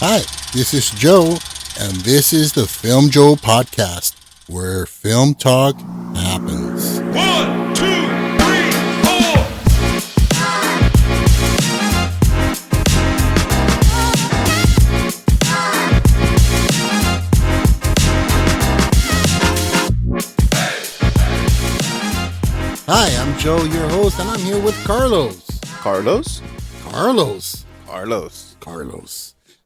Hi, this is Joe, and this is the Filmjoe podcast, where film talk happens. 1, 2, 3, 4. Hi, I'm Joe, your host, and I'm here with Carlos. Carlos.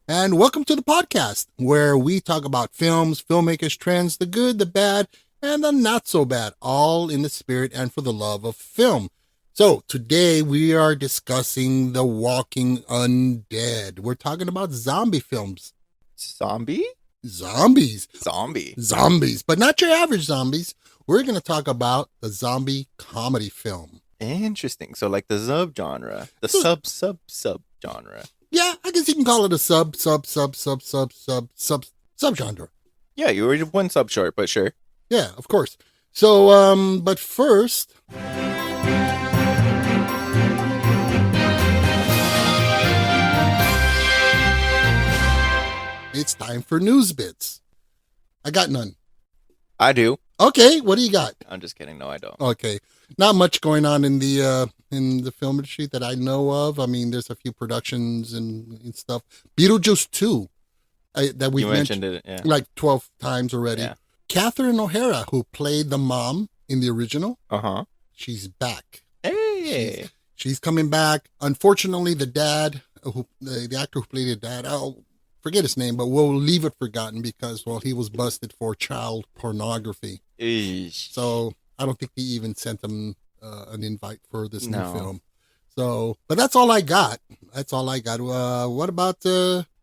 And welcome to the podcast, where we talk about films, filmmakers, trends, the good, the bad, and the not so bad, all in the spirit and for the love of film. So today we are discussing The Walking Undead. We're talking about zombie films. Zombie? Zombies. Zombie. Zombies, but not your average zombies. We're going to talk about the zombie comedy film. Interesting. So like the subgenre. The sub-genre. Yeah, I guess you can call it a subgenre. Yeah, you already one sub short, but sure. Yeah, of course. So, but first, it's time for news bits. I got none. I do. Okay, what do you got? I'm just kidding. No, I don't. Okay, not much going on in the film industry that I know of. I mean, there's a few productions and stuff. Beetlejuice 2, that we mentioned it, yeah. like 12 times already. Yeah. Catherine O'Hara, who played the mom in the original, Uh-huh. she's back. Hey. She's coming back. Unfortunately, the dad, the actor who played the dad, I'll forget his name, but we'll leave it forgotten because, well, he was busted for child pornography. Eesh. So I don't think he even sent him an invite for this new No. film. So, but that's all I got. What about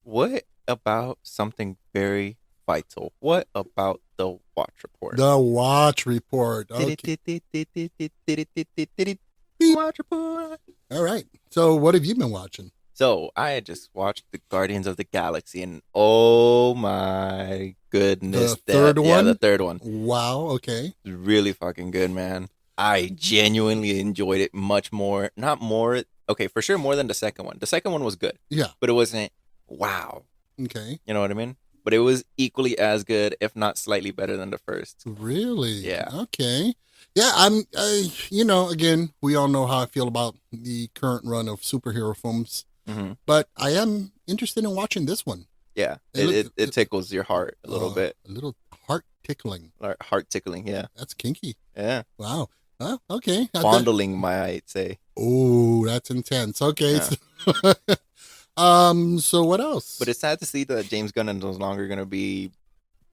What about something very vital? What about the Watch Report? the Watch Report? Okay. Watch Report. All right. So what have you been watching? So I had just watched the Guardians of the Galaxy, and oh my goodness, The third Yeah, one? the third one. Wow. Okay. It's really fucking good, man. I genuinely enjoyed it much more. Not more. Okay, for sure, more than the second one. The second one was good, Yeah. but it wasn't wow. Okay. You know what I mean? But it was equally as good, if not slightly better than the first. Really? Yeah. Okay. Yeah, again, we all know how I feel about the current run of superhero films, hmm but I am interested in watching this one. Yeah, It it tickles your heart a little bit, A little heart tickling. or heart tickling. Yeah, That's kinky. yeah, Wow. Okay. fondling, might say. Oh, that's intense. Okay. Yeah. So what else? But it's sad to see that James Gunn is no longer going to be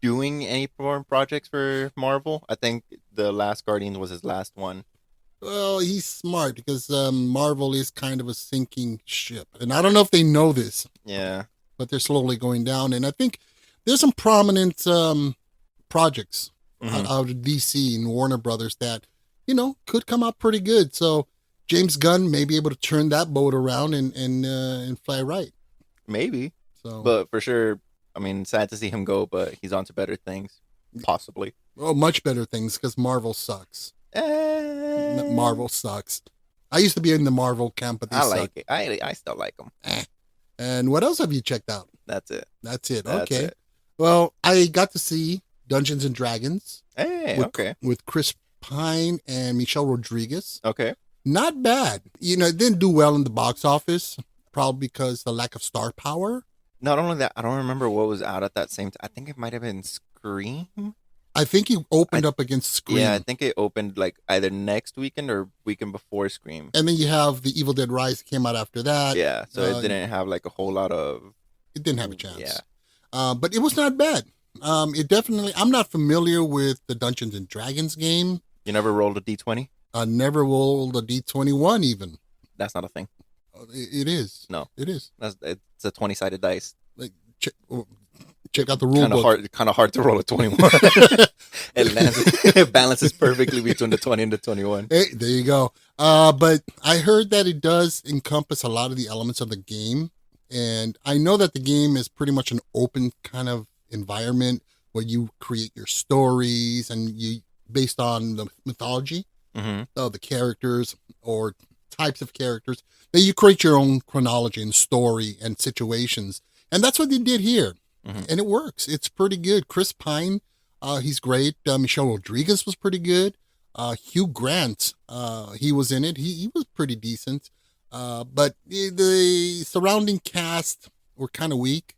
doing any more projects for Marvel. I think the last Guardian was his last one. Well, he's smart because Marvel is kind of a sinking ship. And I don't know if they know this, Yeah. but they're slowly going down. And I think there's some prominent projects Mhm. out of DC and Warner Brothers that, could come out pretty good. So James Gunn may be able to turn that boat around and fly right. Maybe. So, But for sure, I mean, sad to see him go, but he's on to better things. Possibly. much better things because Marvel sucks. Eh, Marvel sucks. I used to be in the Marvel camp, but they I suck. like it. I still like him. And what else have you checked out? That's it. That's it. That's Okay. it. Well, I got to see Dungeons and Dragons Hey, with, okay. with Chris Pine and Michelle Rodriguez. Okay. Not bad. It didn't do well in the box office, probably because the lack of star power. Not only that, I don't remember what was out at that same time. I think it might have been Scream. I think he opened up against Scream. Yeah, I think it opened like either next weekend or weekend before Scream. And then you have The Evil Dead Rise that came out after that. Yeah, so it didn't have like a whole lot of. It didn't have a chance. Yeah. But it was not bad. It definitely, I'm not familiar with the Dungeons and Dragons game. You never rolled a d20? I never rolled a D21 even. That's not a thing. It is. No. It is. It's a 20-sided dice. Like, check out the rule book. Kind of hard to roll a 21. It balances perfectly between the 20 and the 21. Hey, there you go. But I heard that it does encompass a lot of the elements of the game. And I know that the game is pretty much an open kind of environment where you create your stories and you based on the mythology Mm-hmm. of the characters or types of characters that you create your own chronology and story and situations. And that's what they did here. Mhm. And it works. It's pretty good. Chris Pine, he's great. Michelle Rodriguez was pretty good. Hugh Grant, he was in it. He was pretty decent. But the surrounding cast were kind of weak.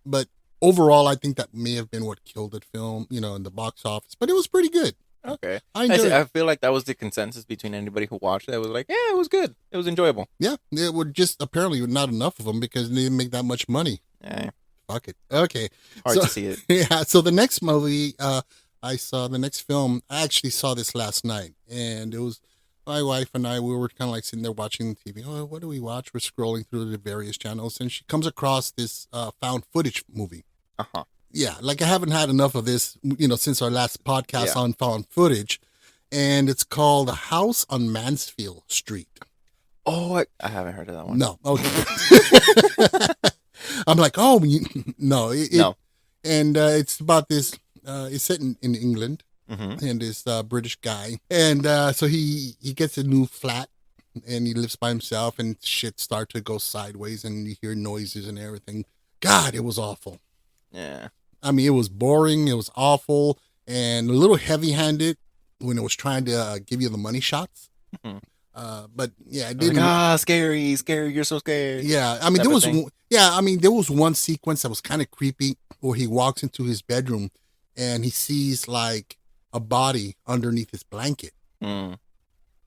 But overall, I think that may have been what killed the film, in the box office. But it was pretty good. Okay. I enjoyed it. I feel like that was the consensus between anybody who watched it. It was like, yeah, it was good. It was enjoyable. Yeah, it would just apparently not enough of them because they didn't make that much money. Yeah. Fuck it. Okay. Hard to see it. Yeah. So the next movie, I saw the next film. I actually saw this last night, and it was my wife and I. We were kind of like sitting there watching TV. Oh, what do we watch? We're scrolling through the various channels, and she comes across this found footage movie. Uh-huh. Yeah, like I haven't had enough of this, since our last podcast Yeah. on found footage, and it's called The House on Mansfield Street. Oh, I haven't heard of that one. No. Okay. I'm like, no. No. And it's about this, it's set in England, Mm-hmm. and this British guy. And so he gets a new flat, and he lives by himself, and shit starts to go sideways, and you hear noises and everything. God, it was awful. Yeah. I mean, it was boring, it was awful, and a little heavy-handed when it was trying to give you the money shots. Mhm. But yeah, it I was didn't. like, scary, you're so scared. Yeah, I mean, type of thing. there was one sequence that was kind of creepy where he walks into his bedroom and he sees like a body underneath his blanket, Mm.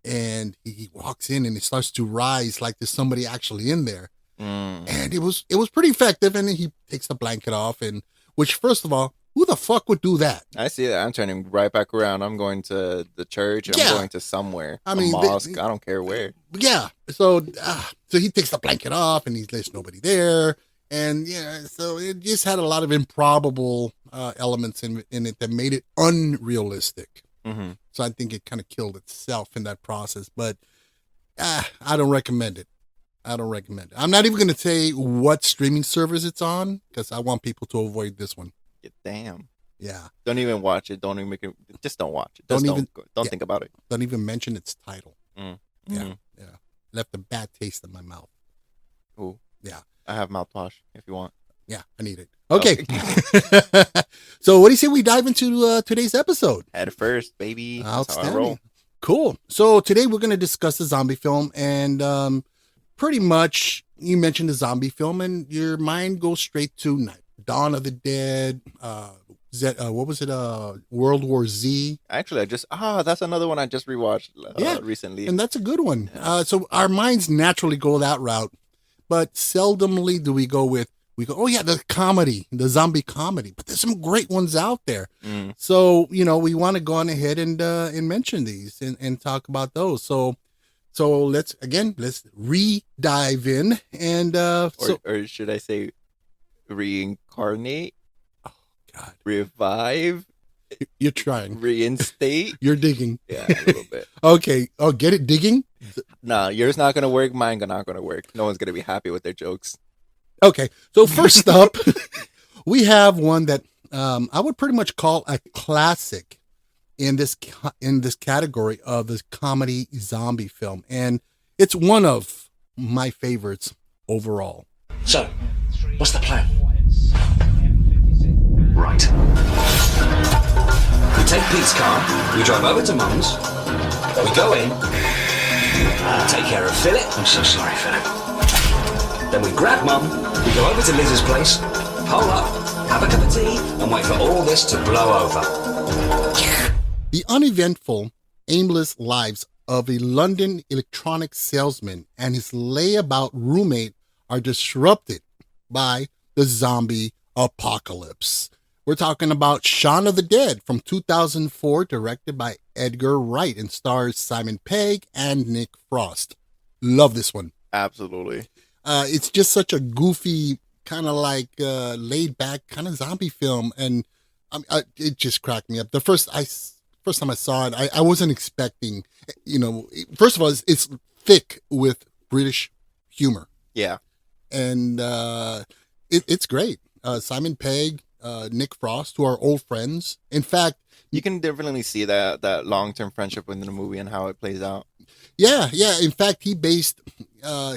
and he walks in and it starts to rise like there's somebody actually in there, Mm. and it was pretty effective. And then he takes the blanket off, and which, first of all, who the fuck would do that? I see that. I'm turning right back around. I'm going to the church. I'm Yeah. going to somewhere. I mean, a mosque. I don't care where. Yeah. So he takes the blanket off, and there's nobody there. And yeah, so it just had a lot of improbable elements in it that made it unrealistic. Mm-hmm. So I think it kind of killed itself in that process. But I don't recommend it. I'm not even going to say what streaming service it's on because I want people to avoid this one. Damn. Yeah. Don't even watch it. Don't even make it. Just don't watch it. Don't Just even- Don't yeah. think about it. Don't even mention its title. Mm. Yeah. Mhm. Yeah. Left a bad taste in my mouth. Ooh. Yeah. I have mouthwash if you want. Yeah, I need it. Okay. So what do you say we dive into today's episode? Head first, baby. That's how I Outstanding. roll. Cool. So today we're going to discuss the zombie film, and pretty much you mentioned the zombie film and your mind goes straight to Dawn of the Dead, what was it? World War Z. Actually, that's another one I just rewatched recently. And that's a good one. Yeah. So our minds naturally go that route, but seldomly do we go, oh yeah, the comedy, the zombie comedy, but there's some great ones out there. Mm. So, we want to go on ahead and mention these and talk about those. So let's re-dive in and, or should I say reincarnate, God, revive, you're trying, reinstate? you're digging. Yeah, a little bit. Okay. Oh, get it? Digging? Nah, yours not going to work. Mine not going to work. No one's going to be happy with their jokes. Okay. So first up, we have one that I would pretty much call a classic in this category of this comedy zombie film, and it's one of my favorites overall. So, what's the plan? Right. We take Pete's car, we drive over to Mum's, we go in, take care of Philip. I'm so sorry, Philip. Then we grab Mum, we go over to Liz's place, hole up, have a cup of tea, and wait for all this to blow over. The uneventful, aimless lives of a London electronics salesman and his layabout roommate are disrupted by the zombie apocalypse. We're talking about Shaun of the Dead from 2004, directed by Edgar Wright and stars Simon Pegg and Nick Frost. Love this one. Absolutely. It's just such a goofy, kind of like laid back kind of zombie film, and it just cracked me up. The first time I saw it, I wasn't expecting, first of all, it's thick with British humor. Yeah. And it's great. Simon Pegg, Nick Frost, who are old friends. In fact, You can definitely see that long-term friendship within the movie and how it plays out. yeah. In fact, he based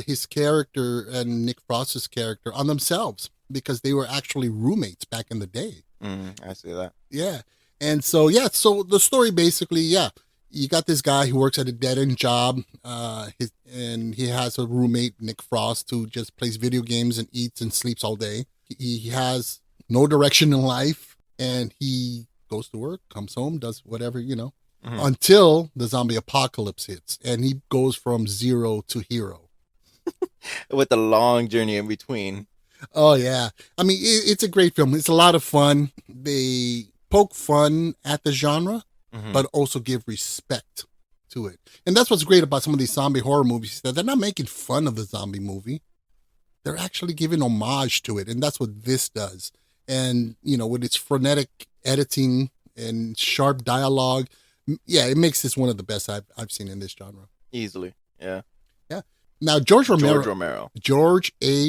his character and Nick Frost's character on themselves. because they were actually roommates back in the day. I see that. Yeah. And so, so the story basically, you got this guy who works at a dead-end job, and he has a roommate, Nick Frost, who just plays video games and eats and sleeps all day. He has no direction in life, and he goes to work, comes home, does whatever, until the zombie apocalypse hits, and he goes from zero to hero. With a long journey in between. Oh, yeah. I mean, it's a great film. It's a lot of fun. They poke fun at the genre, but also give respect to it. And that's what's great about some of these zombie horror movies, that they're not making fun of the zombie movie. They're actually giving homage to it. And that's what this does. And, with its frenetic editing and sharp dialogue, it makes this one of the best I've seen in this genre. Easily, yeah. Yeah. Now, George A.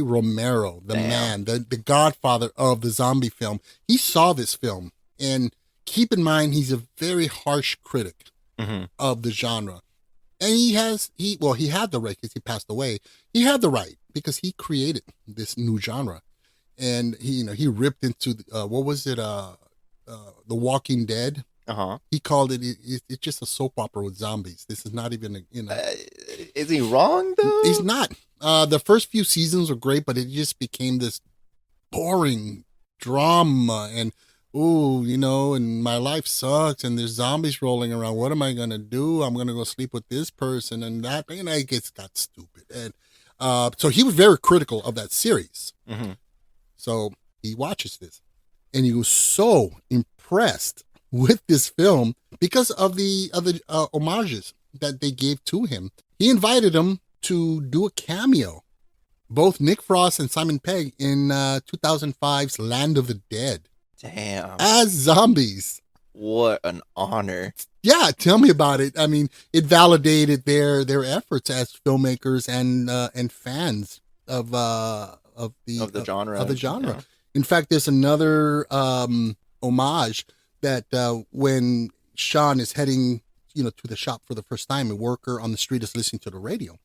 Romero, the man, the godfather of the zombie film, he saw this film. And keep in mind, he's a very harsh critic of the genre. And he had the right, because he passed away. He had the right because he created this new genre. And he ripped into, The Walking Dead. He called it's just a soap opera with zombies. This is not even is he wrong though? He's not. The first few seasons were great, but it just became this boring drama and and my life sucks and there's zombies rolling around. What am I gonna do? I'm gonna go sleep with this person and that, and it got stupid. And so he was very critical of that series. So he watches this and he was so impressed with this film because of the homages that they gave to him. He invited him to do a cameo, both Nick Frost and Simon Pegg, in 2005's Land of the Dead. Damn. As zombies. What an honor. Yeah, tell me about it. I mean, it validated their efforts as filmmakers and fans of the genre. Yeah. In fact, there's another homage that when Sean is heading, to the shop for the first time, a worker on the street is listening to the radio.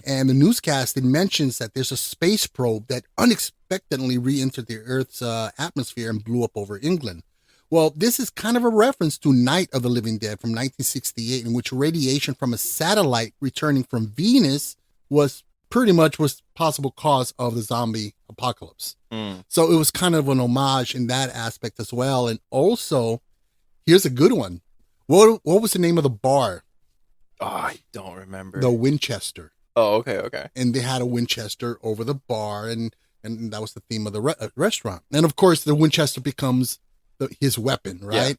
And the newscast, it mentions that there's a space probe that unexpectedly re-entered the Earth's atmosphere and blew up over England. Well, this is kind of a reference to Night of the Living Dead from 1968, in which radiation from a satellite returning from Venus was possible cause of the zombie apocalypse. So it was kind of an homage in that aspect as well. And also, here's a good one. What was the name of the bar? Oh, I don't remember. The Winchester. Oh, okay. And they had a Winchester over the bar, and that was the theme of the restaurant. And of course, the Winchester becomes his weapon, right? Yeah.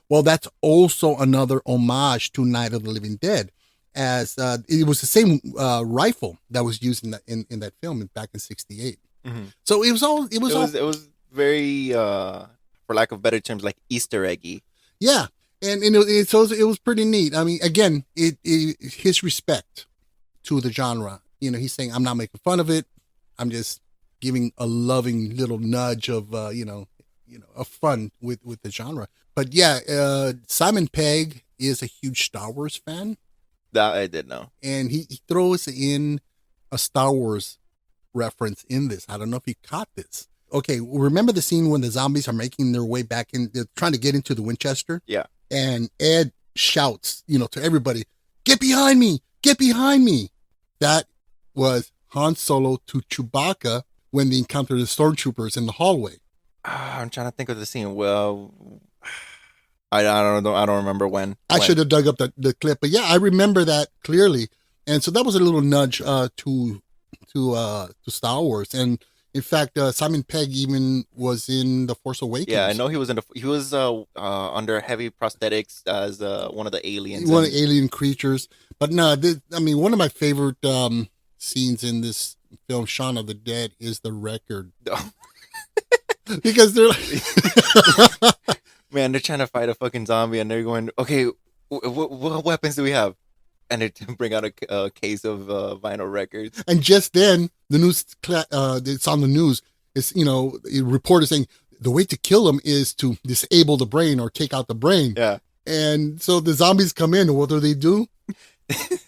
Well, that's also another homage to Night of the Living Dead, as it was the same rifle that was used in that film back in '68. So it was very, for lack of better terms, like Easter eggy. Yeah. And it was pretty neat. I mean, again, his respect to the genre. He's saying, I'm not making fun of it. I'm just giving a loving little nudge of, of fun with the genre. But yeah, Simon Pegg is a huge Star Wars fan. That I did know. And he throws in a Star Wars reference in this. I don't know if you caught this. Okay, remember the scene when the zombies are making their way back in, they're trying to get into the Winchester? Yeah. And Ed shouts, to everybody, get behind me, get behind me. That was Han Solo to Chewbacca when they encountered the stormtroopers in the hallway. I'm trying to think of the scene. Well, I don't remember when. I should have dug up the clip, but yeah, I remember that clearly. And so that was a little nudge to Star Wars. And in fact, Simon Pegg even was in The Force Awakens. Yeah, I know he was under heavy prosthetics as one of the aliens. One of the alien creatures. But no, one of my favorite scenes in this film, Shaun of the Dead, is the record. Because they're like... Man, they're trying to fight a fucking zombie and they're going, okay, what weapons do we have? And they bring out a case of vinyl records. And just then, the news, it's on the news. It's, a reporter saying the way to kill them is to disable the brain or take out the brain. Yeah. And so the zombies come in, and what do?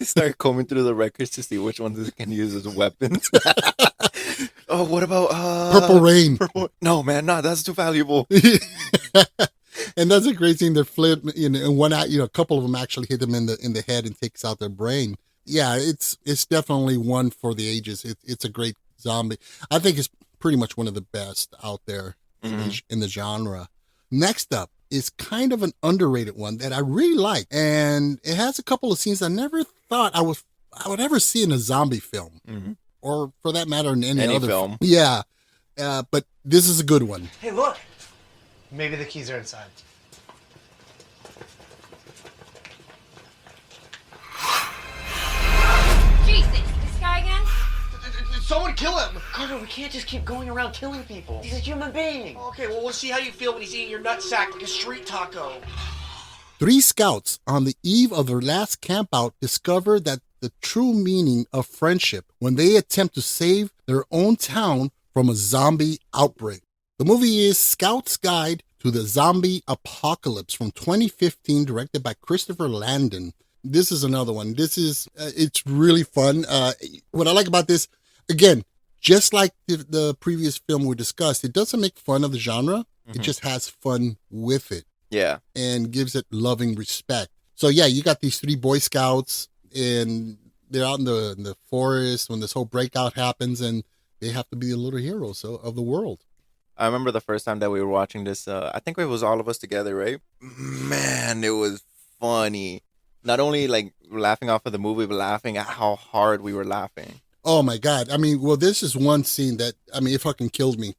Start combing through the records to see which ones they can use as weapons. Oh, what about Purple Rain. No, man, no, that's too valuable. And that's a great scene. They're flip, and one out, a couple of them actually hit them in the head and takes out their brain. Yeah, it's definitely one for the ages. It's a great zombie. I think it's pretty much one of the best out there in the genre. Next up is kind of an underrated one that I really like, and it has a couple of scenes I never thought I would ever see in a zombie film, or for that matter in any other film. Yeah, but this is a good one. Hey, look. Maybe the keys are inside. Jesus, this guy again? Someone kill him! Carter, we can't just keep going around killing people. He's a human being. Okay, well, we'll see how you feel when he's eating your nutsack like a street taco. 3 scouts on the eve of their last campout discover that the true meaning of friendship when they attempt to save their own town from a zombie outbreak. The movie is Scout's Guide to the Zombie Apocalypse from 2015, directed by Christopher Landon. This is another one. It's really fun. What I like about this, again, just like the previous film we discussed, it doesn't make fun of the genre. It just has fun with it. Yeah. And gives it loving respect. So yeah, you got these 3 Boy Scouts, and they're out in the forest when this whole breakout happens, and they have to be the little heroes of the world. I remember the first time that we were watching this, I think it was all of us together, right? Man, it was funny. Not only like laughing off of the movie, but laughing at how hard we were laughing. Oh my God. I mean, well, this is one scene that, it fucking killed me.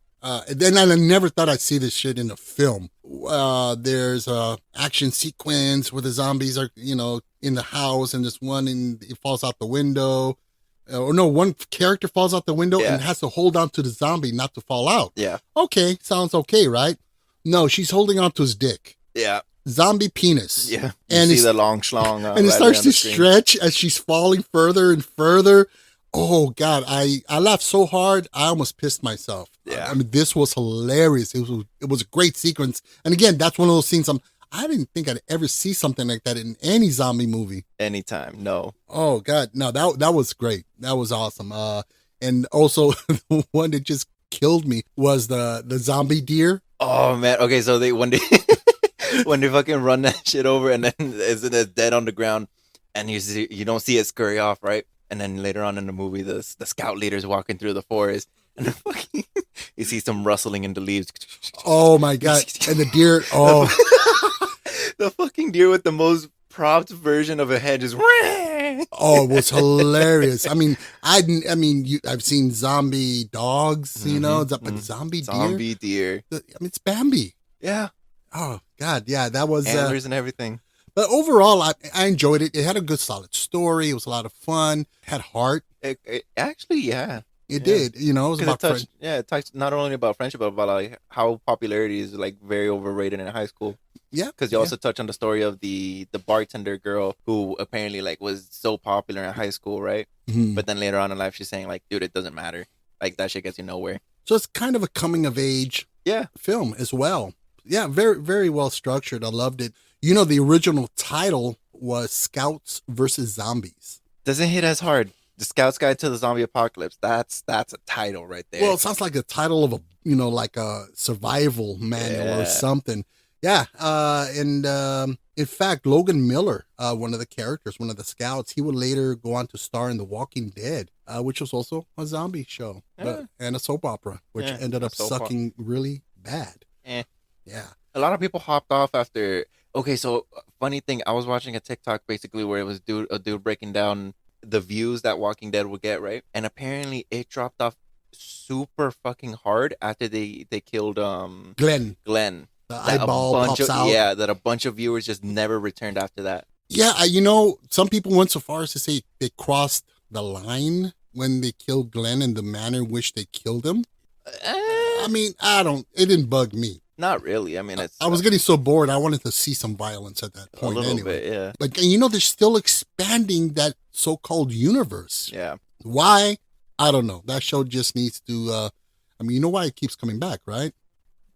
Then I never thought I'd see this shit in a film. There's a action sequence where the zombies are, in the house, and this one, it falls out the window. One character falls out the window and has to hold on to the zombie not to fall out. Yeah. Okay, sounds okay, right? No, she's holding on to his dick. Yeah. Zombie penis. Yeah. And you see the long schlong. And it starts to stretch as she's falling further and further. Oh God, I laughed so hard I almost pissed myself. Yeah. This was hilarious. It was a great sequence. And again, that's one of those scenes I didn't think I'd ever see something like that in any zombie movie. Anytime, no. Oh God, no, that was great. That was awesome. And also the one that just killed me was the zombie deer. Oh man. Okay, so when they fucking run that shit over, and then it's dead on the ground, and you don't see it scurry off, right? And then later on in the movie, the scout leader's walking through the forest, and you see some rustling in the leaves. Oh my God! And the deer. Oh. The fucking deer with the most propped version of a head just. Oh, it was hilarious. I've seen zombie dogs, but zombie deer. It's Bambi. Yeah. Oh God, yeah, that was antlers and everything. But overall, I enjoyed it. It had a good, solid story. It was a lot of fun. It had heart. It actually, yeah. It did. It was about friendship. Yeah, it touched not only about friendship, but about like how popularity is like very overrated in high school. Yeah, because you also touch on the story of the bartender girl who apparently like was so popular in high school, right? Mm-hmm. But then later on in life, she's saying like, dude, it doesn't matter. Like that shit gets you nowhere. So it's kind of a coming of age film as well. Yeah, very, very well structured. I loved it. The original title was Scouts versus Zombies. Doesn't hit as hard. The Scout's Guide to the Zombie Apocalypse. That's a title right there. Well, it sounds like the title of like a survival manual or something. Yeah. In fact, Logan Miller, one of the characters, one of the scouts, he would later go on to star in The Walking Dead, which was also a zombie show and a soap opera, which ended up sucking really bad. Yeah. A lot of people hopped off after. Okay, so funny thing, I was watching a TikTok basically where it was a dude breaking down the views that Walking Dead would get, right? And apparently it dropped off super fucking hard after they killed Glenn. The eyeball pops out. Yeah, that a bunch of viewers just never returned after that. Yeah, some people went so far as to say they crossed the line when they killed Glenn in the manner in which they killed him. It didn't bug me. Not really. I was getting so bored. I wanted to see some violence at that point. A little bit, yeah. But they're still expanding that so-called universe. Yeah. Why? I don't know. That show just needs to. You know why it keeps coming back, right?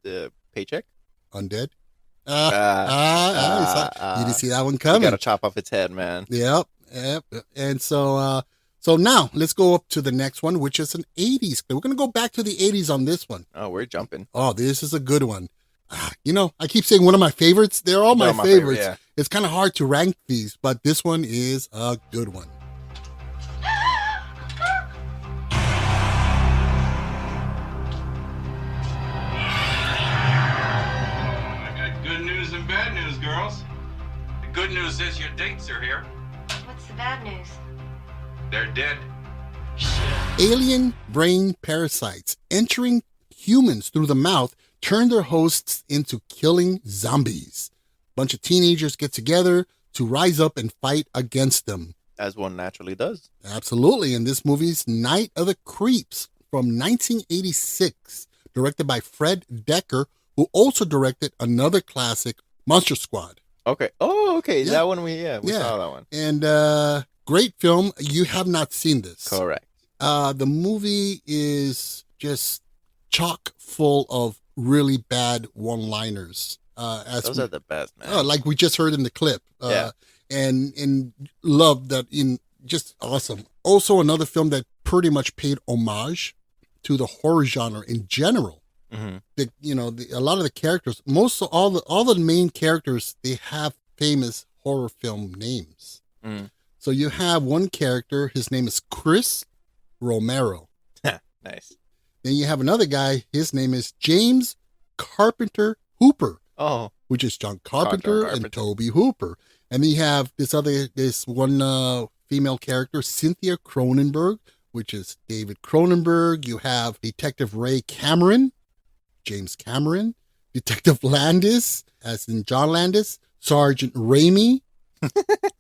The paycheck. Undead. You didn't see that one coming. You gotta chop off its head, man. Yep. And so So now let's go up to the next one, which is an 80s. We're going to go back to the 80s on this one. Oh, we're jumping. Oh, this is a good one. You know, I keep saying one of my favorites. They're all my favorites. Yeah. It's kind of hard to rank these, but this one is a good one. I got good news and bad news, girls. The good news is your dates are here. What's the bad news? They're dead. Alien brain parasites entering humans through the mouth turn their hosts into killing zombies. Bunch of teenagers get together to rise up and fight against them. As one naturally does. Absolutely. And this movie's Night of the Creeps from 1986, directed by Fred Decker, who also directed another classic, Monster Squad. Okay. Oh, okay. Yeah. That one we saw that one. And great film. You have not seen this. Correct. The movie is just chock full of really bad one-liners. Those are the best, man. Like we just heard in the clip. Yeah. And love that just awesome. Also another film that pretty much paid homage to the horror genre in general. Mm-hmm. A lot of the characters, all the main characters, they have famous horror film names. Mm. So you have one character, his name is Chris Romero. Nice. Then you have another guy, his name is James Carpenter Hooper, Oh, which is John Carpenter, Carpenter. and Toby Hooper. And then you have this one female character, Cynthia Cronenberg, which is David Cronenberg. You have Detective Ray Cameron, James Cameron, Detective Landis, as in John Landis, Sergeant Raimi,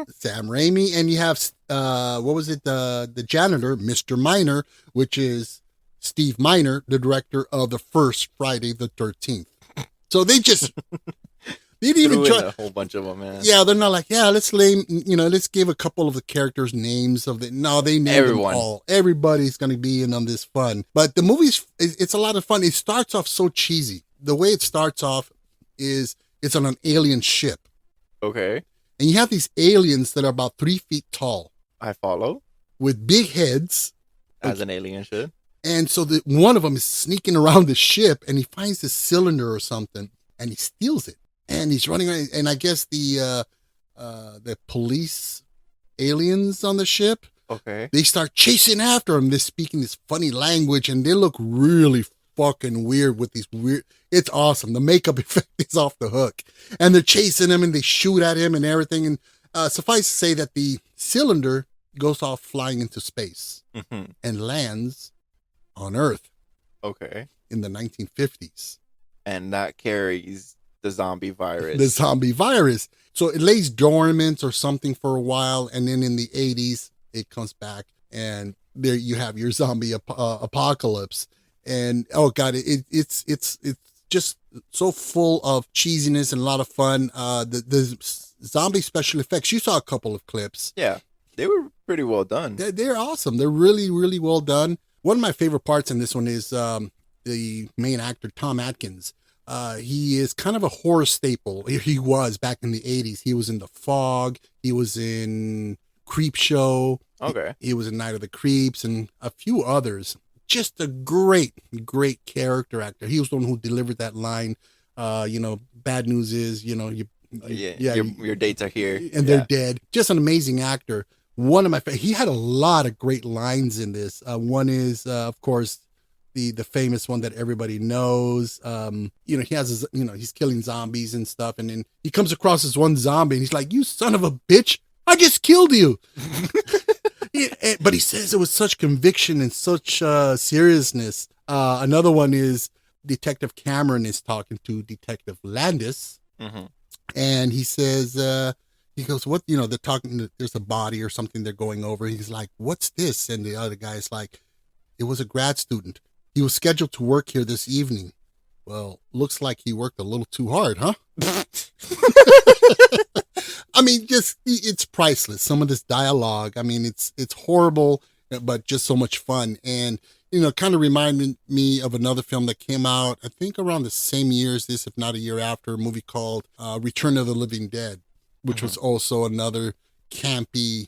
Sam Raimi, and you have the janitor, Mr. Miner, which is Steve Miner, the director of the first Friday the 13th. So they just they didn't even try a whole bunch of them, man. Yeah, they're not like, let's give a couple of the characters names of the. No, they named Everyone. them all. Everybody's going to be in on this fun. But the movie's, it's a lot of fun. It starts off so cheesy. The way it starts off is it's on an alien ship. Okay. And you have these aliens that are about 3 feet tall I follow. with big heads. As an alien should. And so one of them is sneaking around the ship and he finds this cylinder or something and he steals it. And he's running around. And I guess the police aliens on the ship, Okay. they start chasing after him. They're speaking this funny language and they look really fucking weird with these weird. It's awesome. The makeup effect is off the hook. And they're chasing him and they shoot at him and everything. And suffice to say that the cylinder goes off flying into space Mm-hmm. and lands on Earth Okay. in the 1950s. And that carries the zombie virus. The zombie virus. So it lays dormant or something for a while. And then in the 80s, it comes back and there you have your zombie apocalypse. And oh God, it's just so full of cheesiness and a lot of fun. The zombie special effects, you saw a couple of clips. Yeah. They were pretty well done. They're awesome. They're really, really well done. One of my favorite parts in this one is the main actor, Tom Atkins. He is kind of a horror staple. He was back in the 80s. He was in The Fog. He was in Creepshow. Okay. He was in Night of the Creeps and a few others. Just a great, great character actor. He was the one who delivered that line, bad news is, Your dates are here. and they're dead. Just an amazing actor. One of my he had a lot of great lines in this. One is, of course, the famous one that everybody knows. He has his, he's killing zombies and stuff, and then he comes across this one zombie, and he's like, "You son of a bitch! I just killed you." But he says it with such conviction and such seriousness. Another one is Detective Cameron is talking to Detective Landis, Mm-hmm. and he says. He goes, what, they're talking, there's a body or something they're going over. He's like, what's this? And the other guy's like, it was a grad student. He was scheduled to work here this evening. Well, looks like he worked a little too hard, huh? I mean, it's priceless. Some of this dialogue, I mean, it's horrible, but just so much fun. And, kind of reminded me of another film that came out, I think around the same year as this, if not a year after, a movie called Return of the Living Dead, which was also another campy,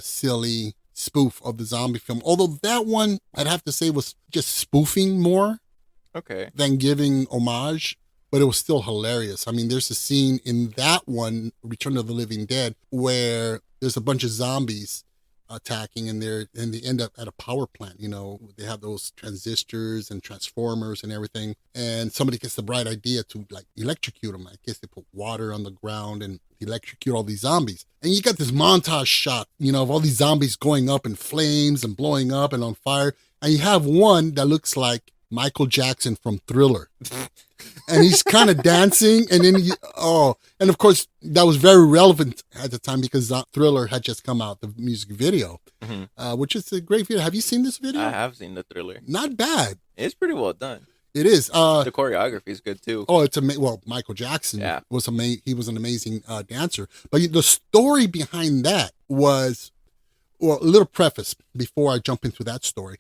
silly spoof of the zombie film. Although that one, I'd have to say, was just spoofing more Okay. than giving homage, but it was still hilarious. I mean, there's a scene in that one, Return of the Living Dead, where there's a bunch of zombies attacking, and they end up at a power plant. You know, they have those transistors and transformers and everything, and somebody gets the bright idea to like electrocute them. I guess they put water on the ground and electrocute all these zombies. And you got this montage shot, you know, of all these zombies going up in flames and blowing up and on fire, and you have one that looks like Michael Jackson from Thriller. And he's kind of dancing, and then and of course that was very relevant at the time because Thriller had just come out, the music video, which is a great video. Have you seen this video? I have seen the Thriller. Not bad. It's pretty well done. It is. The choreography is good too. Oh, it's amazing. Well, Michael Jackson was amazing. He was an amazing dancer. But the story behind that was, well, a little preface before I jump into that story.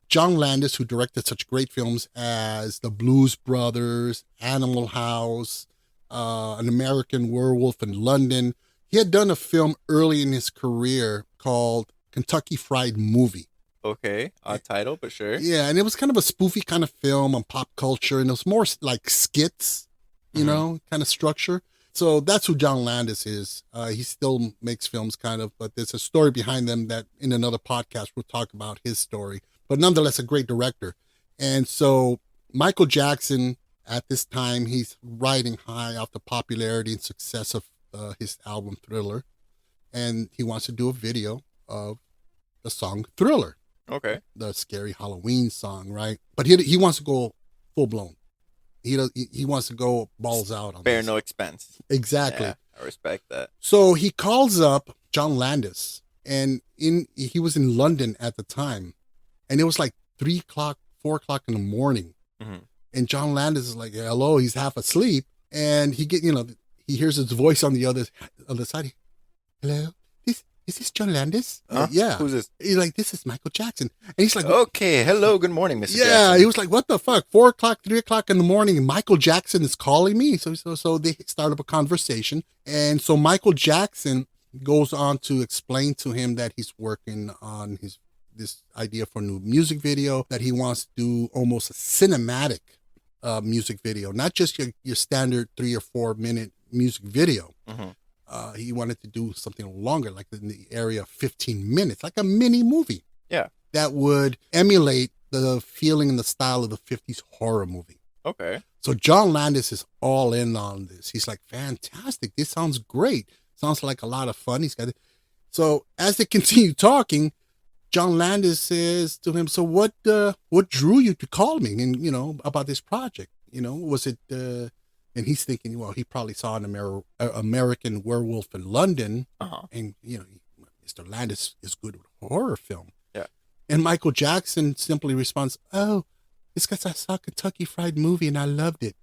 John Landis, who directed such great films as The Blues Brothers, Animal House, An American Werewolf in London. He had done a film early in his career called Kentucky Fried Movie. Okay, odd title, but sure. Yeah, and it was kind of a spoofy kind of film on pop culture, and it was more like skits, you know, kind of structure. So that's who John Landis is. He still makes films kind of, but there's a story behind them that in another podcast we'll talk about his story. But nonetheless, a great director. And so Michael Jackson, at this time, he's riding high off the popularity and success of his album Thriller. And he wants to do a video of the song Thriller. Okay. The scary Halloween song, right? But he wants to go full blown. He wants to go balls out on Spare this. no expense. Exactly. Yeah, I respect that. So he calls up John Landis, and he was in London at the time. And it was like 3 o'clock, 4 o'clock in the morning. And John Landis is like, hello, he's half asleep. And he hears his voice on the other side. Hello, is this John Landis? Yeah. Who's this? He's like, this is Michael Jackson. And he's like, okay, hello, good morning, Mr. yeah, Jackson. he was like, what the fuck? 4 o'clock, 3 o'clock in the morning, and Michael Jackson is calling me. So they start up a conversation. And so Michael Jackson goes on to explain to him that he's working on this idea for a new music video, that he wants to do almost a cinematic music video, not just your standard 3 or 4 minute music video. He wanted to do something longer, like in the area of 15 minutes, like a mini movie. Yeah. That would emulate the feeling and the style of the 50s horror movie. Okay. So John Landis is all in on this. He's like, fantastic. This sounds great. Sounds like a lot of fun. He's got it. So as they continue talking, John Landis says to him, so what drew you to call me and, about this project? Was it, and he's thinking, well, he probably saw an American Werewolf in London. And, Mr. Landis is good with horror film. Yeah. And Michael Jackson simply responds, oh, it's because I saw Kentucky Fried Movie and I loved it.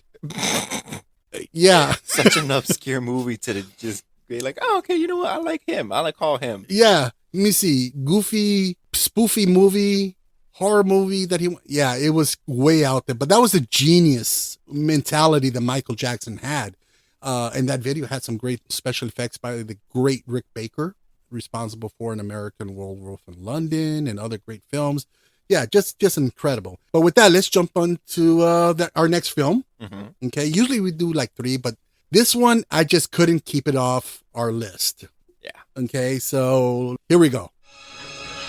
Yeah. Such an obscure movie to just be like, oh, okay, you know what? I like him. I call him. Yeah. Let me see. Goofy, spoofy movie, horror movie it was way out there. But that was a genius mentality that Michael Jackson had. And that video had some great special effects by the great Rick Baker, responsible for An American Werewolf in London and other great films. Yeah, just incredible. But with that, let's jump on to our next film. Okay, usually we do like 3, but this one, I just couldn't keep it off our list. Yeah. Okay, so here we go.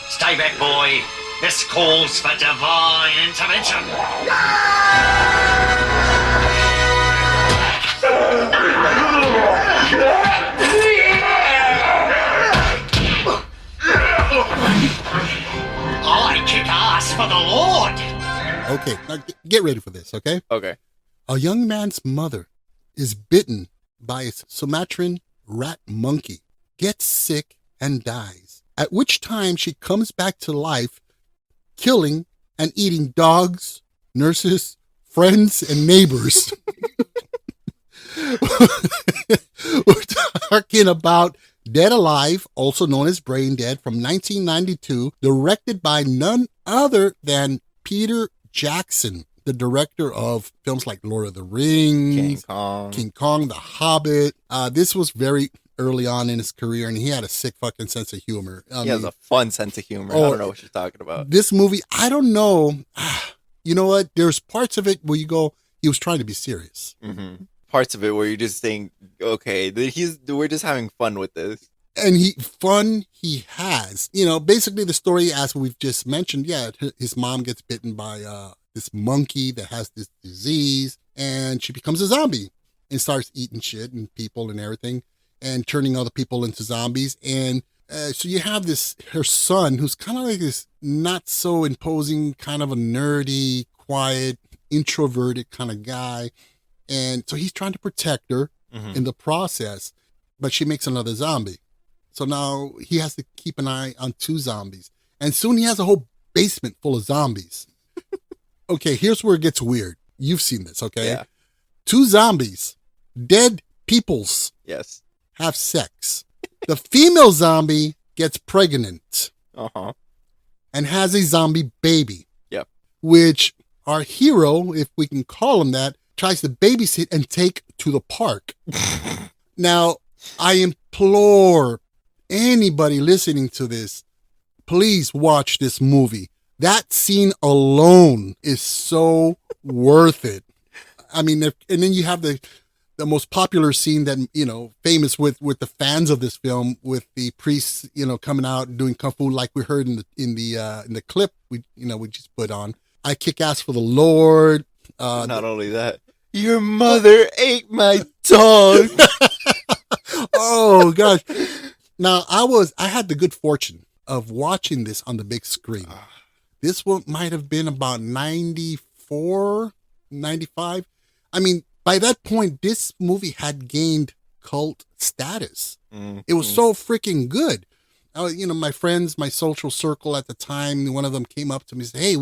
Stay back, boy. This calls for divine intervention. I kick ass for the Lord. Okay, now get ready for this, okay? Okay. A young man's mother is bitten by a Sumatran rat monkey, gets sick, and dies. At which time she comes back to life, killing and eating dogs, nurses, friends, and neighbors. We're talking about Dead Alive, also known as Brain Dead, from 1992, directed by none other than Peter Jackson. the director of films like Lord of the Rings, King Kong, The Hobbit. This was very early on in his career, and he had a sick fucking sense of humor. He has a fun sense of humor. I don't know what you're talking about. This movie, I don't know. You know what? There's parts of it where you go, he was trying to be serious. Mm-hmm. Parts of it where you're just saying, okay, we're just having fun with this. And he has. You know, basically the story, as we've just mentioned, his mom gets bitten by this monkey that has this disease, and she becomes a zombie and starts eating shit and people and everything and turning other people into zombies. And so you have her son, who's kind of like this not so imposing, kind of a nerdy, quiet, introverted kind of guy. And so he's trying to protect her in the process, but she makes another zombie. So now he has to keep an eye on 2 zombies. And soon he has a whole basement full of zombies. Okay, here's where it gets weird. You've seen this, okay? Yeah. 2 zombies, dead peoples, Yes. have sex. The female zombie gets pregnant and has a zombie baby. Yep. Which our hero, if we can call him that, tries to babysit and take to the park. Now, I implore anybody listening to this, please watch this movie. That scene alone is so worth it. I mean, and then you have the most popular scene that, you know, famous with the fans of this film, with the priests, you know, coming out and doing kung fu, like we heard in the clip we just put on. I kick ass for the Lord. Not only that, your mother ate my dog. Oh gosh. Now I had the good fortune of watching this on the big screen. This one might have been about 94, 95. I mean, by that point, this movie had gained cult status. It was so freaking good. You know, my friends, my social circle at the time, one of them came up to me and said, hey,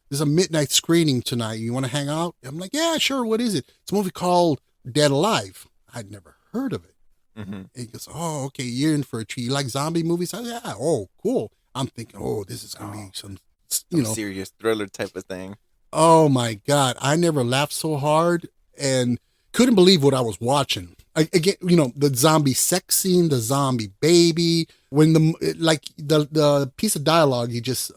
there's a midnight screening tonight. You want to hang out? I'm like, yeah, sure. What is it? It's a movie called Dead Alive. I'd never heard of it. And he goes, oh, okay, you're in for a treat. You like zombie movies? I said, yeah, oh, cool. I'm thinking, oh, this is going to be some serious thriller type of thing. Oh, my God. I never laughed so hard and couldn't believe what I was watching. Again, you know, the zombie sex scene, the zombie baby. When the piece of dialogue you just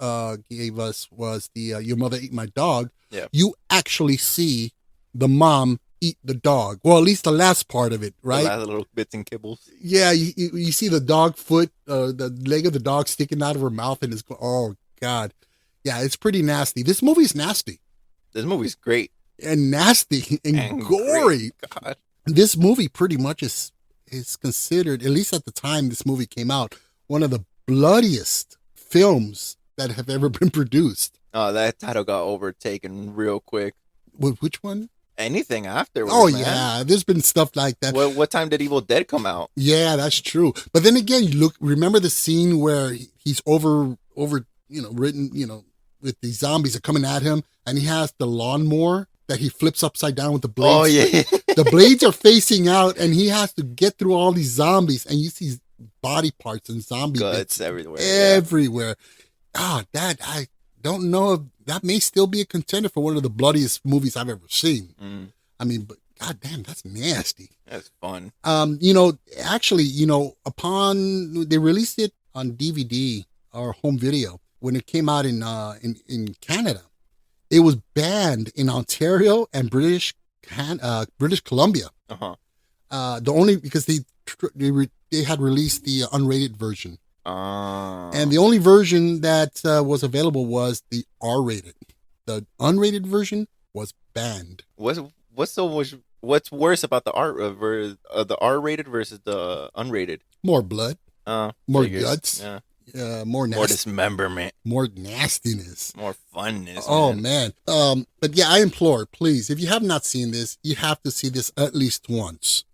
gave us was your mother ate my dog. Yeah. You actually see the mom eat the dog. Well, at least the last part of it, right? The little bits and kibbles. Yeah, you see the dog foot, the leg of the dog sticking out of her mouth, and it's oh God, yeah, it's pretty nasty. This movie's nasty. This movie's great and nasty and gory. God. This movie pretty much is considered, at least at the time this movie came out, one of the bloodiest films that have ever been produced. Oh, that title got overtaken real quick. Which one? Anything afterwards. Oh, man. yeah. There's been stuff like that. What time did Evil Dead come out? Yeah, that's true. But then again, remember the scene where he's over, ridden, with these zombies are coming at him, and he has the lawnmower that he flips upside down with the blades. Oh, yeah. The blades are facing out, and he has to get through all these zombies, and you see body parts and zombie Guts bits everywhere. Everywhere. Oh, I don't know if that may still be a contender for one of the bloodiest movies I've ever seen. I mean, but God damn, that's nasty. That's fun. Actually, upon they released it on DVD or home video when it came out in Canada, it was banned in Ontario and British Columbia. The only because they had released the unrated version. And the only version that was available was the R-rated. The unrated version was banned. What's worse about the R-rated versus the unrated? More blood, more guts, more more dismemberment, more nastiness, more funness. Oh man. But yeah, I implore, please, if you have not seen this, you have to see this at least once.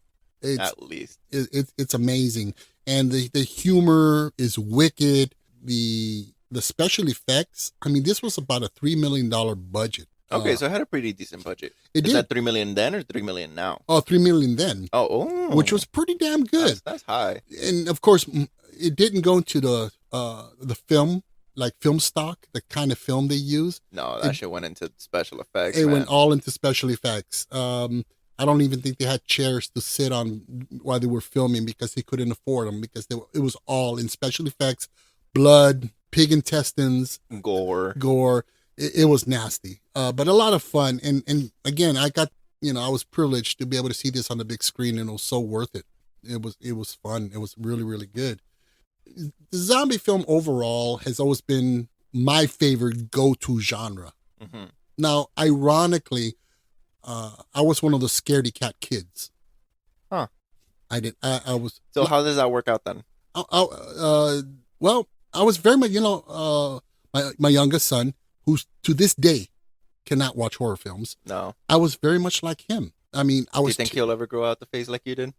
At least it's amazing. And the humor is wicked. The special effects. I mean, this was about a $3 million budget. Okay, so it had a pretty decent budget. It Is did. that $3 million then or $3 million now? Oh, $3 million then. Oh, Which was pretty damn good. That's high. And of course, it didn't go into the film like film stock, the kind of film they use. No, that shit went into special effects. It man. went all into special effects. I don't even think they had chairs to sit on while they were filming because they couldn't afford them because it was all in special effects, blood, pig intestines, gore. It was nasty, but a lot of fun. And again, I was privileged to be able to see this on the big screen, and it was so worth it. It was fun. It was really, really good. The zombie film overall has always been my favorite go-to genre. Mm-hmm. Now, ironically, I was one of the scaredy cat kids. Huh. I did. I was. So how does that work out then? Well, I was very much, my youngest son, who's to this day cannot watch horror films. No. I was very much like him. I mean, I was. Do you think he'll ever grow out the face like you did?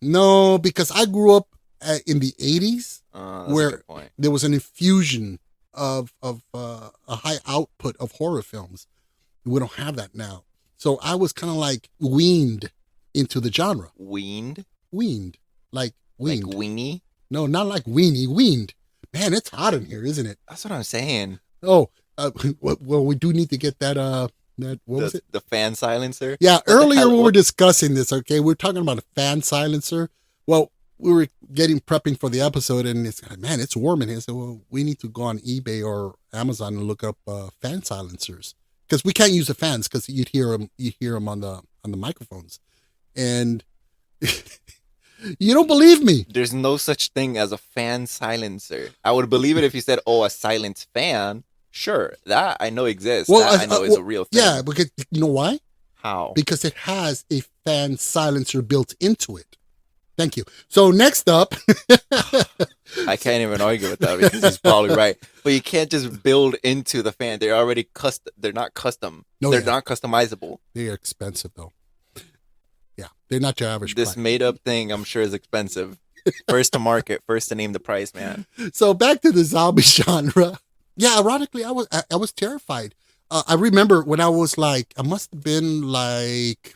No, because I grew up in the 80s where there was an infusion of a high output of horror films. We don't have that now. So I was kind of like weaned into the genre. Weaned? Weaned. Like weaned. Like weenie? No, not like weenie. Weaned. Man, it's hot in here, isn't it? That's what I'm saying. Oh, well, we do need to get that, what was it? The fan silencer? Yeah, earlier we were discussing this, okay? We were talking about a fan silencer. Well, we were prepping for the episode, and it's, man, it's warm in here. So, well, we need to go on eBay or Amazon and look up fan silencers. Because we can't use the fans because you'd hear them on the microphones. And you don't believe me. There's no such thing as a fan silencer. I would believe it if you said, oh, a silent fan. Sure, that I know exists. Well, that I know is a real thing. Yeah, because you know why? How? Because it has a fan silencer built into it. Thank you. So next up. I can't even argue with that because he's probably right. But you can't just build into the fan. They're already custom. They're not custom. No, they're not customizable. They're expensive though. Yeah, they're not your average. This made up thing, I'm sure, is expensive. First to market, first to name the price, man. So back to the zombie genre. Yeah, ironically, I was terrified. I remember when I was like, I must have been like,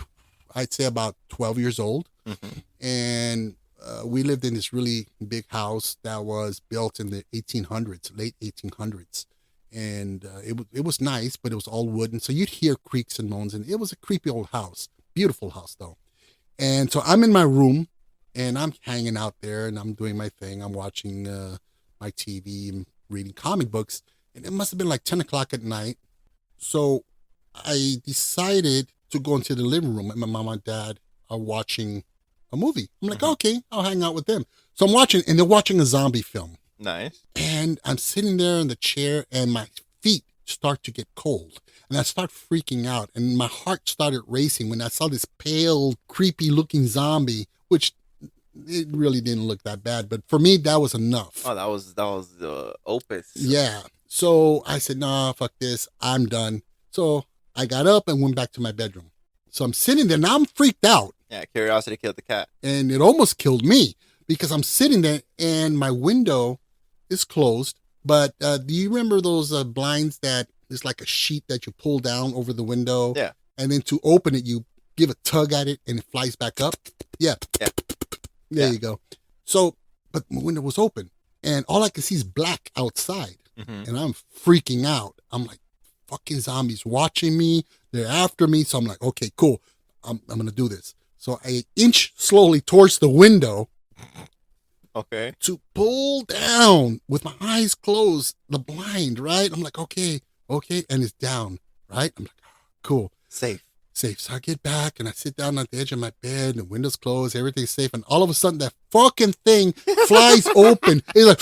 I'd say about 12 years old. Mm-hmm. And we lived in this really big house that was built in the 1800s, late 1800s. And it was nice, but it was all wooden. So you'd hear creaks and moans. And it was a creepy old house. Beautiful house, though. And so I'm in my room, and I'm hanging out there, and I'm doing my thing. I'm watching my TV and reading comic books. And it must have been like 10 o'clock at night. So I decided to go into the living room, and my mom and dad are watching a movie. I'm like, okay, I'll hang out with them. So I'm watching, and they're watching a zombie film. Nice. And I'm sitting there in the chair, and my feet start to get cold. And I start freaking out, and my heart started racing when I saw this pale, creepy-looking zombie, which it really didn't look that bad. But for me, that was enough. Oh, that was opus. Yeah. So I said, nah, fuck this. I'm done. So I got up and went back to my bedroom. So I'm sitting there. Now I'm freaked out. Yeah, curiosity killed the cat. And it almost killed me because I'm sitting there and my window is closed. But do you remember those blinds that is like a sheet that you pull down over the window? Yeah. And then to open it, you give a tug at it and it flies back up? Yeah. There you go. So, but my window was open and all I can see is black outside. Mm-hmm. And I'm freaking out. I'm like, fucking zombies watching me. They're after me. So I'm like, okay, cool. I'm going to do this. So I inch slowly towards the window. Okay. To pull down with my eyes closed, the blind, right? I'm like, okay. And it's down, right? I'm like, cool. Safe. So I get back and I sit down on the edge of my bed, the window's closed, everything's safe. And all of a sudden that fucking thing flies open. It's like,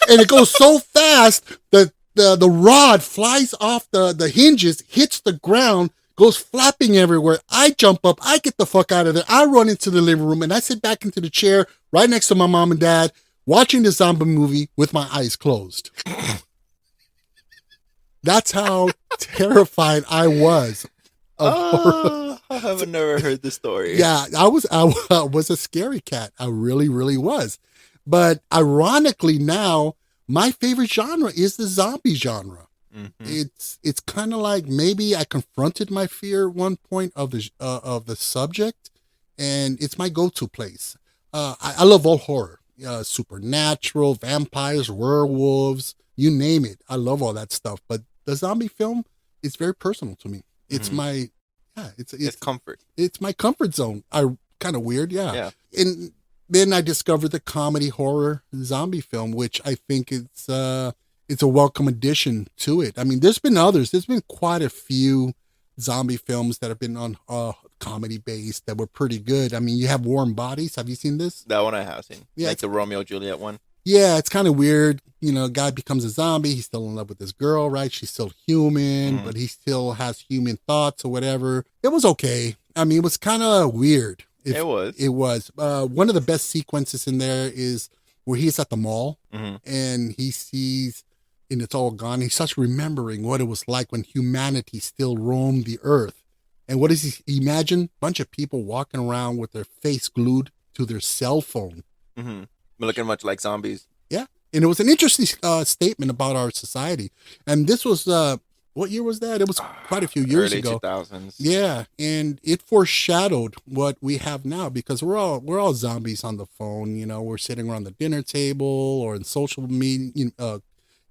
and it goes so fast that the rod flies off the hinges, hits the ground, goes flapping everywhere. I jump up. I get the fuck out of there. I run into the living room and I sit back into the chair right next to my mom and dad watching the zombie movie with my eyes closed. That's how terrified I was. I haven't never heard the story. Yeah, I was a scary cat. I really, really was. But ironically now, my favorite genre is the zombie genre. Mm-hmm. It's kind of like maybe I confronted my fear at one point of the subject, and it's my go-to place. I love all horror. supernatural, vampires, werewolves, you name it. I love all that stuff. But the zombie film is very personal to me. It's my, it's comfort. It's my comfort zone. Kind of weird, Yeah. And then I discovered the comedy horror zombie film, which I think it's a welcome addition to it. I mean, there's been others. There's been quite a few zombie films that have been on comedy based that were pretty good. I mean, you have Warm Bodies. Have you seen this? That one I have seen. Yeah, like the Romeo Juliet one. Yeah, it's kind of weird. You know, a guy becomes a zombie. He's still in love with this girl, right? She's still human, but he still has human thoughts or whatever. It was okay. I mean, it was kind of weird. It was. It was. One of the best sequences in there is where he's at the mall and he sees, and it's all gone. He starts remembering what it was like when humanity still roamed the earth. And what does he imagine? A bunch of people walking around with their face glued to their cell phone. Mm-hmm. Looking much like zombies. Yeah. And it was an interesting statement about our society. And this was, what year was that? It was quite a few years Early ago. 2000s. Yeah. And it foreshadowed what we have now because we're all zombies on the phone. You know, we're sitting around the dinner table or in social media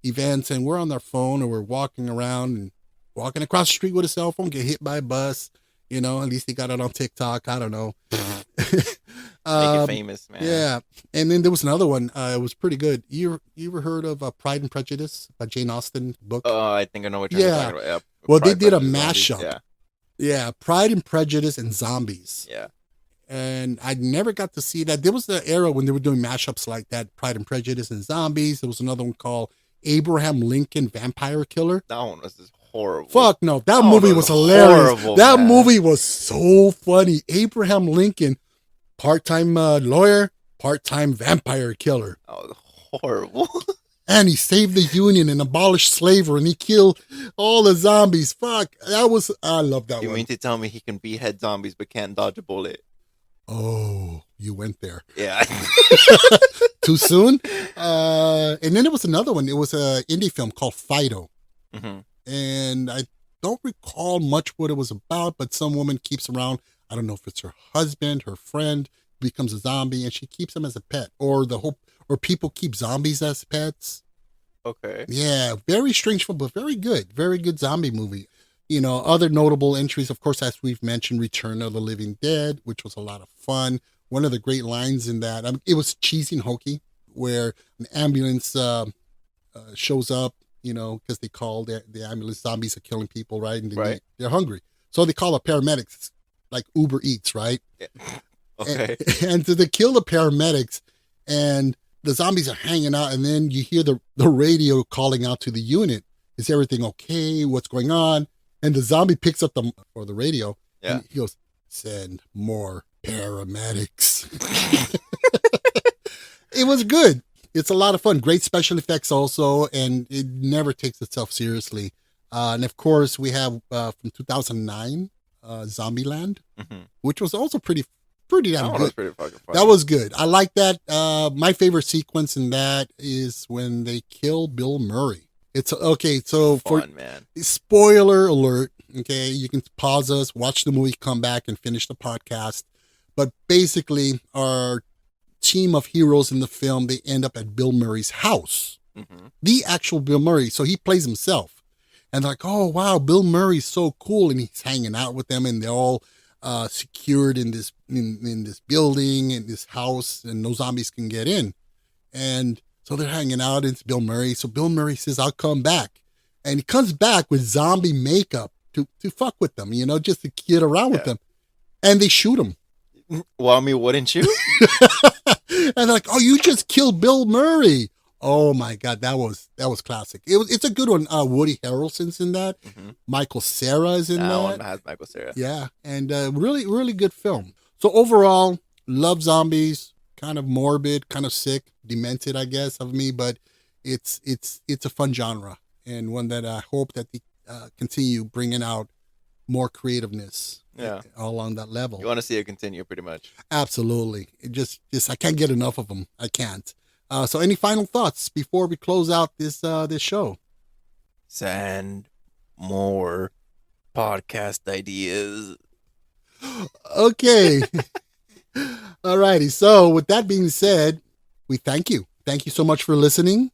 events, and we're on our phone or we're walking around and walking across the street with a cell phone, get hit by a bus. You know, at least he got it on TikTok. I don't know. Make it famous, man. Yeah. And then there was another one. It was pretty good. You ever heard of Pride and Prejudice by Jane Austen book? Oh, I think I know what you're talking about. Yeah. Well, Pride, they did a Prejudice, mashup. Zombies. Yeah. Pride and Prejudice and Zombies. Yeah. And I never got to see that. There was the era when they were doing mashups like that, Pride and Prejudice and Zombies. There was another one called Abraham Lincoln Vampire Killer. That one was just horrible. Fuck no. That movie was hilarious. That movie was so funny. Abraham Lincoln, part-time lawyer, part-time vampire killer. Oh, horrible. And he saved the Union and abolished slavery, and he killed all the zombies. Fuck, I love that one. You mean to tell me he can behead zombies but can't dodge a bullet? Oh, you went there. Yeah. Too soon? And then there was another one. It was an indie film called Fido. Mm-hmm. And I don't recall much what it was about, but some woman keeps around, I don't know if it's her husband, her friend, becomes a zombie, and she keeps him as a pet. Or people keep zombies as pets. Okay. Yeah, very strange film, but very good. Very good zombie movie. You know, other notable entries, of course, as we've mentioned, Return of the Living Dead, which was a lot of fun. One of the great lines in that, it was cheesy and hokey, where an ambulance shows up, you know, because they call the ambulance, zombies are killing people, right? And they're hungry. So they call the paramedics, like Uber Eats, right? Yeah. Okay. And so they kill the paramedics, and the zombies are hanging out, and then you hear the radio calling out to the unit. Is everything okay? What's going on? And the zombie picks up the radio, and he goes, send more paramedics. It was good. It's a lot of fun. Great special effects also, and it never takes itself seriously. And of course, we have from 2009, Zombieland, which was also pretty damn good. Was pretty fucking funny. That was good. I like that. My favorite sequence in that is when they kill Bill Murray. It's okay. So man. Spoiler alert. Okay, you can pause us, watch the movie, come back, and finish the podcast. But basically, our team of heroes in the film, they end up at Bill Murray's house. The actual Bill Murray. So he plays himself. And they're like, oh, wow, Bill Murray's so cool. And he's hanging out with them, and they're all secured in this building, in this house, and no zombies can get in. And so they're hanging out, and it's Bill Murray. So Bill Murray says, I'll come back. And he comes back with zombie makeup to fuck with them, you know, just to kid around with them. And they shoot him. Well, I mean, wouldn't you? And they're like, oh, you just killed Bill Murray. Oh my God, that was classic. It's a good one. Woody Harrelson's in that. Michael Cera is in that. That one has Michael Cera. Yeah, and really, really good film. So overall, love zombies. Kind of morbid, kind of sick, demented, I guess, of me, but it's a fun genre, and one that I hope that they continue bringing out more creativeness. Yeah, along that level. You want to see it continue, pretty much. Absolutely. It just I can't get enough of them. I can't. So any final thoughts before we close out this show? Send more podcast ideas. Okay. Alrighty. So with that being said, we thank you. Thank you so much for listening.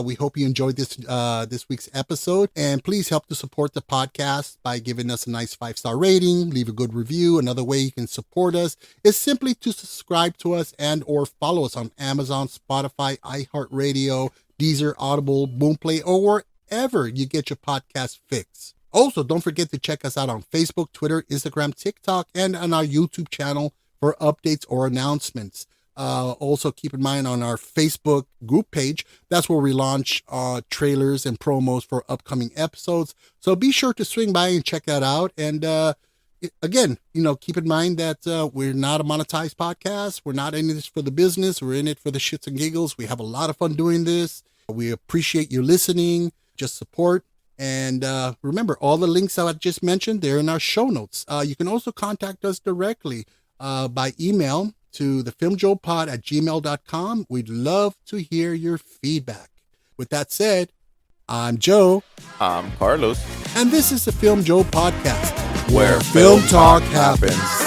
We hope you enjoyed this week's episode, and please help to support the podcast by giving us a nice 5-star rating, leave a good review. Another way you can support us is simply to subscribe to us and or follow us on Amazon, Spotify, iHeartRadio, Deezer, Audible, Boomplay, or wherever you get your podcast fix. Also, don't forget to check us out on Facebook, Twitter, Instagram, TikTok, and on our YouTube channel for updates or announcements. Also, keep in mind on our Facebook group page, that's where we launch trailers and promos for upcoming episodes. So be sure to swing by and check that out. And again, keep in mind that we're not a monetized podcast. We're not in this for the business. We're in it for the shits and giggles. We have a lot of fun doing this. We appreciate you listening. Just support. And remember, all the links that I just mentioned, they're in our show notes. You can also contact us directly by email to thefilmjoepod@gmail.com. We'd love to hear your feedback. With that said, I'm Joe. I'm Carlos. And this is the Film Joe podcast, Where film talk happens.